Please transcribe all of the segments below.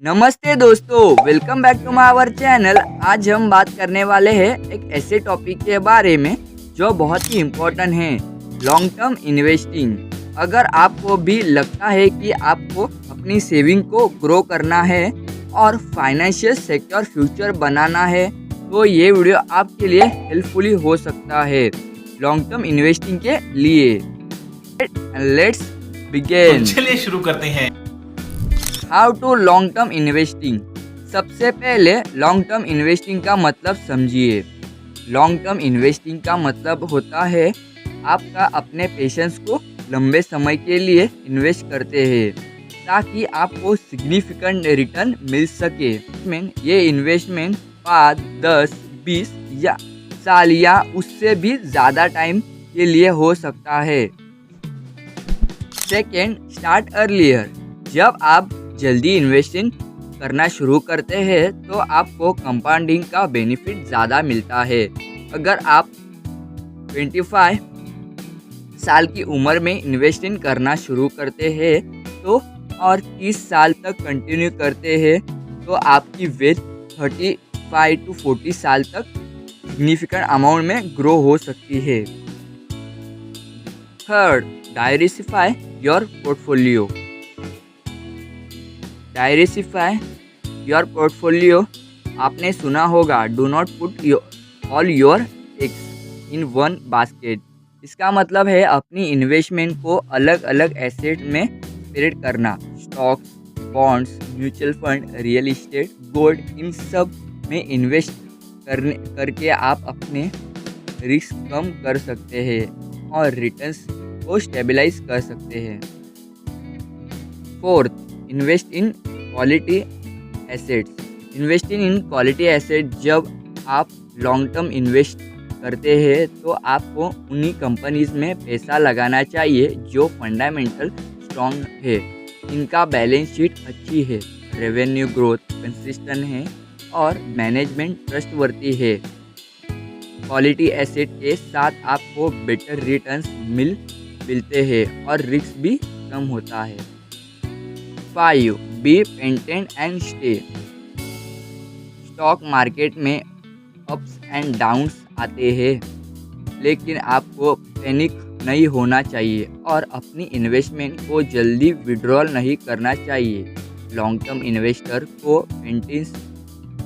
नमस्ते दोस्तों, welcome back to my our channel. आज हम बात करने वाले हैं एक ऐसे टॉपिक के बारे में जो बहुत ही इम्पोर्टेंट है, लॉन्ग टर्म इन्वेस्टिंग। अगर आपको भी लगता है कि आपको अपनी सेविंग को ग्रो करना है और फाइनेंशियल सिक्योर फ्यूचर बनाना है तो ये वीडियो आपके लिए हेल्पफुली हो सकता है लॉन्ग टर्म इन्वेस्टिंग के लिए। Let's begin. चलिए शुरू करते हैं। How to long term investing. सबसे पहले लॉन्ग टर्म इन्वेस्टिंग का मतलब समझिए। लॉन्ग टर्म इन्वेस्टिंग का मतलब होता है आपका अपने पेशेंस को लंबे समय के लिए इन्वेस्ट करते हैं ताकि आपको सिग्निफिकेंट रिटर्न मिल सके। ये इन्वेस्टमेंट 5, 10, 20 या साल या उससे भी ज़्यादा टाइम के लिए हो सकता है। Second, start earlier. जब आप जल्दी इन्वेस्टिंग करना शुरू करते हैं तो आपको कंपाउंडिंग का बेनिफिट ज़्यादा मिलता है। अगर आप 25 साल की उम्र में इन्वेस्टिंग करना शुरू करते हैं तो और 30 साल तक कंटिन्यू करते हैं तो आपकी वेल्थ 35 to 40 साल तक सिग्निफिकेंट अमाउंट में ग्रो हो सकती है। Third, diversify your portfolio. Diversify your portfolio, आपने सुना होगा do not put all your eggs in one basket. इसका मतलब है अपनी इन्वेस्टमेंट को अलग अलग एसेट में स्प्रेड करना। Stocks, bonds, mutual fund, real estate, gold, इन सब में इन्वेस्ट करके आप अपने रिस्क कम कर सकते हैं और रिटर्न्स को स्टेबलाइज कर सकते हैं। Fourth, invest in quality assets. Investing in quality asset, जब आप लॉन्ग टर्म इन्वेस्ट करते हैं तो आपको उन्हीं कंपनीज में पैसा लगाना चाहिए जो फंडामेंटल स्ट्रॉन्ग है, इनका बैलेंस शीट अच्छी है, रेवेन्यू ग्रोथ कंसिस्टेंट है और मैनेजमेंट ट्रस्टवर्दी है। क्वालिटी एसेट के साथ आपको बेटर रिटर्न्स मिलते हैं और रिस्क भी कम होता है। 5, be patient and stay. Stock market में अप्स एंड डाउन्स आते हैं, लेकिन आपको पैनिक नहीं होना चाहिए और अपनी इन्वेस्टमेंट को जल्दी विड्रॉल नहीं करना चाहिए। लॉन्ग टर्म इन्वेस्टर को पेशेंस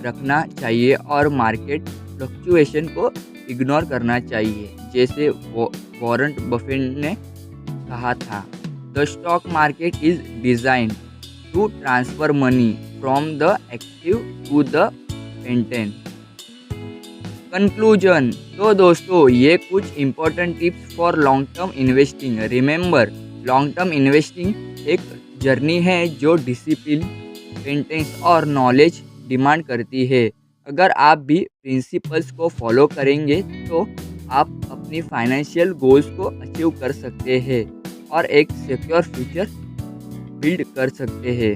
रखना चाहिए और मार्केट फ्लक्चुएशन को इग्नोर करना चाहिए। जैसे वॉरेन बफेट ने कहा था, the stock market is design to transfer money from the active to the patient. Conclusion. तो दोस्तों, ये कुछ important tips for long term investing. Remember, long term investing एक जर्नी है जो डिसिप्लिन, पेशेंस और नॉलेज डिमांड करती है। अगर आप भी प्रिंसिपल्स को फॉलो करेंगे तो आप अपनी फाइनेंशियल गोल्स को अचीव कर सकते हैं और एक सिक्योर फ्यूचर बिल्ड कर सकते हैं।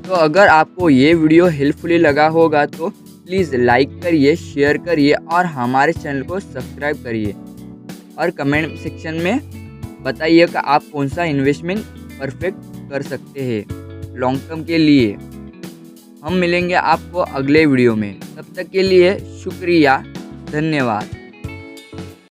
तो अगर आपको ये वीडियो हेल्पफुली लगा होगा तो प्लीज़ लाइक करिए, शेयर करिए और हमारे चैनल को सब्सक्राइब करिए और कमेंट सेक्शन में बताइए कि आप कौन सा इन्वेस्टमेंट परफेक्ट कर सकते हैं लॉन्ग टर्म के लिए। हम मिलेंगे आपको अगले वीडियो में, तब तक के लिए शुक्रिया, धन्यवाद।